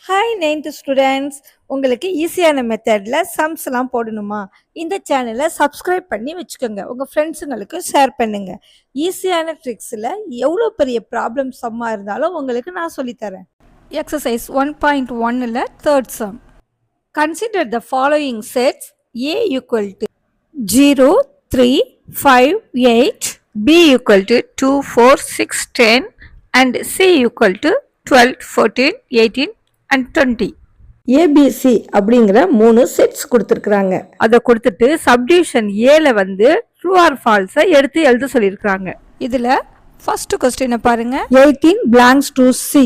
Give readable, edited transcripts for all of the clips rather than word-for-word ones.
Hi 9th students, உங்களுக்கு ஈஸியான மெத்தடில் சம்ஸ்லாம் போடணுமா? இந்த சேனலை சப்ஸ்கிரைப் பண்ணி வச்சுக்கோங்க. உங்கள் ஃப்ரெண்ட்ஸுங்களுக்கு ஷேர் பண்ணுங்கள். ஈஸியான ட்ரிக்ஸில் எவ்வளோ பெரிய ப்ராப்ளம் சம்மாக இருந்தாலும் உங்களுக்கு நான் சொல்லித்தரேன். எக்ஸசைஸ் 1.1ல் third sum. Consider the following sets. A equal to 0, 3, 5, 8, B equal to 2, 4, 6, 10 and C equal to 12, 14, 18 and 20. ABC அப்படிங்கிற 3 செட்ஸ் கொடுத்துருக்குறாங்க. அதை கொடுத்துட்டு சப்டிவிஷன் ஏல வந்து ட்ரூ ஆர் ஃபால்ஸை எடுத்து எழுத சொல்லியிருக்கிறாங்க. இதில் ஃபர்ஸ்ட் கொஸ்டினை பாருங்க. 18 பிளாங்க்ஸ் டு சி.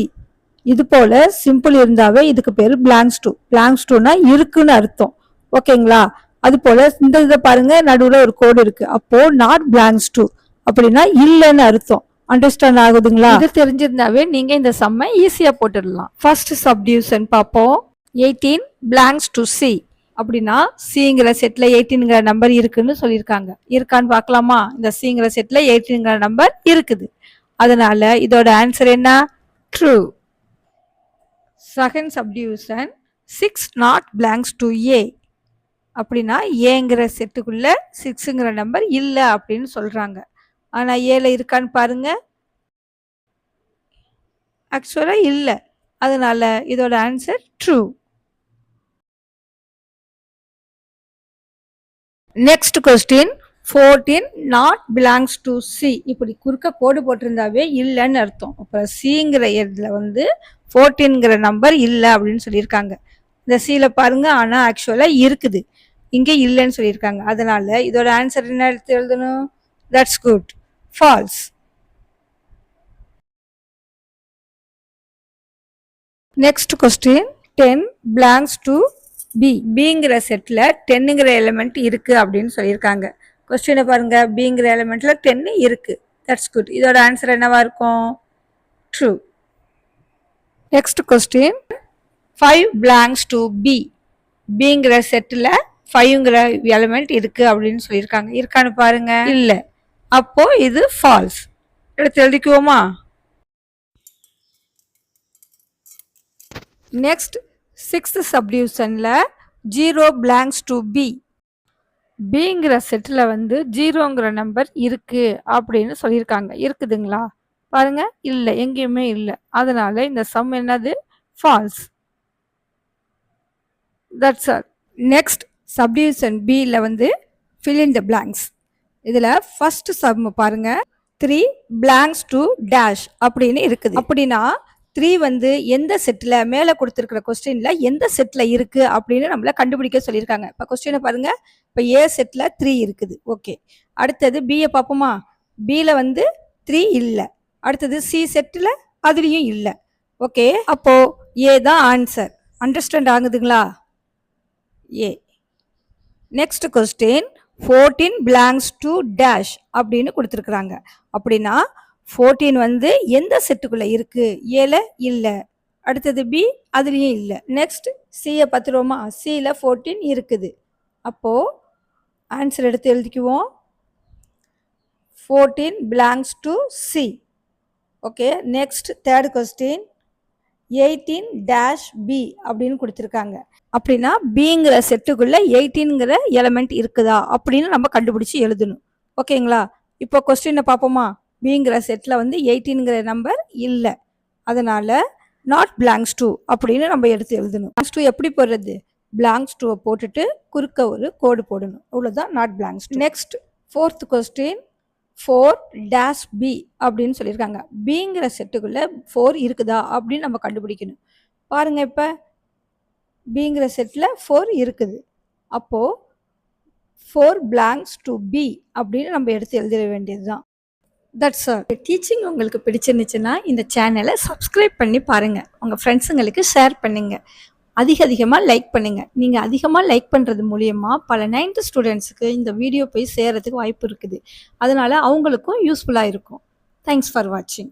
இது போல சிம்பிள் இருந்தாவே இதுக்கு பேர் பிளாங்க்ஸ் டு. பிளாங்க்ஸ் டுனா இருக்குன்னு அர்த்தம். ஓகேங்களா? அது போல இந்த இதை பாருங்க, நடுவில் ஒரு கோடு இருக்கு. அப்போ நாட் பிளாங்க்ஸ் டு அப்படின்னா இல்லைன்னு அர்த்தம். அண்டர்ஸ்டாண்ட் ஆகுதுங்களா? இது தெரிஞ்சிருந்தாவே நீங்க இந்த சம்மை ஈஸியா போட்டுடலாம். ஃபர்ஸ்ட் சப்டிவிஷன் பார்ப்போம். 18 பிளாங்க்ஸ் டு சி அப்படின்னா சிங்கிற செட்ல 18ங்கிற நம்பர் இருக்குன்னு சொல்லியிருக்காங்க. இருக்கான்னு பார்க்கலாமா? இந்த சிங்கிற செட்ல 18ங்கிற நம்பர் இருக்குது. அதனால இதோட ஆன்சர் என்ன? True. Second subdivision 6 not belongs to A அப்படின்னா ஏங்கிற செட்டுக்குள்ள 6ங்கிற நம்பர் இல்லை அப்படின்னு சொல்றாங்க. ஆனா ஏல இருக்கான்னு பாருங்க. ஆக்சுவலா இல்லை. அதனால இதோட answer true. Next question 14 not belongs to C. இப்படி குறுக்க கோடு போட்டிருந்தாவே இல்லைன்னு அர்த்தம். அப்புறம் சிங்கிற இடத்துல வந்து 14ங்கிற நம்பர் இல்லை அப்படின்னு சொல்லியிருக்காங்க. இந்த சில பாருங்க, ஆனா ஆக்சுவலா இருக்குது, இங்கே இல்லைன்னு சொல்லியிருக்காங்க. அதனால இதோட ஆன்சர் என்ன எடுத்து எழுதணும்? That's good. False. Next question 10 belongs to B. Bங்கிற செட்ல 10ங்கிற எலிமெண்ட் இருக்கு அப்படின்னு சொல்லியிருக்காங்க. கொஸ்டினை பாருங்க. Bங்கிற எலிமெண்ட்ல 10 இருக்கு. That's good. இதோட ஆன்சர் என்னவா இருக்கும்? True. Next question 5 belongs to B. Bங்கிற செட்ல 5ங்கிற எலிமெண்ட் இருக்கு அப்படின்னு சொல்லியிருக்காங்க. இருக்கான்னு பாருங்க. இல்லை. அப்போ இது ஃபால்ஸ். எடுத்து எழுதிக்குவோமா? நெக்ஸ்ட் 6th சப்டிவிஷன்ல 0 பிளாங்க்ஸ் டு பி. பிங்கிற செட்டில் வந்து 0ங்கிற நம்பர் இருக்கு அப்படின்னு சொல்லியிருக்காங்க. இருக்குதுங்களா? பாருங்க, இல்லை, எங்கேயுமே இல்லை. அதனால இந்த சம் என்னது? False. That's all. Next subdivision பியில் வந்து fill in the blanks. இதுல ஃபர்ஸ்ட் சம் பாருங்க. 3 பிளாங்க்ஸ் டு டேஷ் அப்படின்னு இருக்குது. அப்படின்னா 3 வந்து எந்த செட்ல, மேல கொடுத்திருக்கிற கொஸ்டின்ல எந்த செட்ல இருக்கு அப்படின்னு நம்மள கண்டுபிடிக்க சொல்லியிருக்காங்க. இப்ப கொஸ்டினை பாருங்க. இப்ப ஏ செட்ல 3 இருக்குது. ஓகே. அடுத்தது பியை பார்ப்போமா? பில வந்து 3 இல்லை. அடுத்தது சி செட்ல அதுலயும் இல்லை. ஓகே. அப்போ ஏ தான் ஆன்சர். அண்டர்ஸ்டாண்ட் ஆகுதுங்களா? A. Next question 14 blanks to dash அப்படின்னு கொடுத்துருக்குறாங்க. அப்படின்னா 14 வந்து எந்த செட்டுக்குள்ள இருக்கு? ஏல இல்லை. அடுத்தது பி, அதுலேயும் இல்லை. நெக்ஸ்ட் சியை பார்த்துருவோமா? சியில் 14 இருக்குது. அப்போ ஆன்சர் எடுத்து எழுதிக்குவோம். 14 blanks to C. Okay. Next third question 18 dash B அப்படின்னு கொடுத்துருக்காங்க. அப்படின்னா பிங்கிற செட்டுக்குள்ள 18ங்கிற எலிமெண்ட் இருக்குதா அப்படின்னு நம்ம கண்டுபிடிச்சு எழுதணும். ஓகேங்களா? இப்போ கொஸ்டினை பார்ப்போமா? பிங்கிற செட்ல வந்து 18ங்கிற நம்பர் இல்லை. அதனால நாட் பிளாங்க்ஸ் டு அப்படின்னு நம்ம எடுத்து எழுதணும். பிளாங்க்ஸ் டு எப்படி போடுறது? பிளாங்க்ஸ் டுவை போட்டுட்டு குறுக்க ஒரு கோடு போடணும். அவ்வளோதான் not blanks. Next fourth question 4 dash B அப்படின்னு சொல்லியிருக்காங்க. பிங்கிற செட்டுக்குள்ள 4 இருக்குதா அப்படின்னு நம்ம கண்டுபிடிக்கணும். பாருங்க, இப்போ பிங்கிற செட்டில் 4 இருக்குது. அப்போது 4 பிளாங்க்ஸ் டு பி அப்படின்னு நம்ம எடுத்து எழுதிட வேண்டியது தான். That's all. டீச்சிங் உங்களுக்கு பிடிச்சிருந்துச்சுன்னா இந்த சேனலை சப்ஸ்கிரைப் பண்ணி பாருங்கள். உங்கள் ஃப்ரெண்ட்ஸுங்களுக்கு ஷேர் பண்ணுங்கள். அதிகமாக லைக் பண்ணுங்கள். நீங்கள் அதிகமாக லைக் பண்ணுறது மூலியமாக பல 9th ஸ்டூடெண்ட்ஸுக்கு இந்த வீடியோ போய் சேர்கிறதுக்கு வாய்ப்பு இருக்குது. அதனால் அவங்களுக்கும் யூஸ்ஃபுல்லாக இருக்கும். தேங்க்ஸ் ஃபார் வாட்சிங்.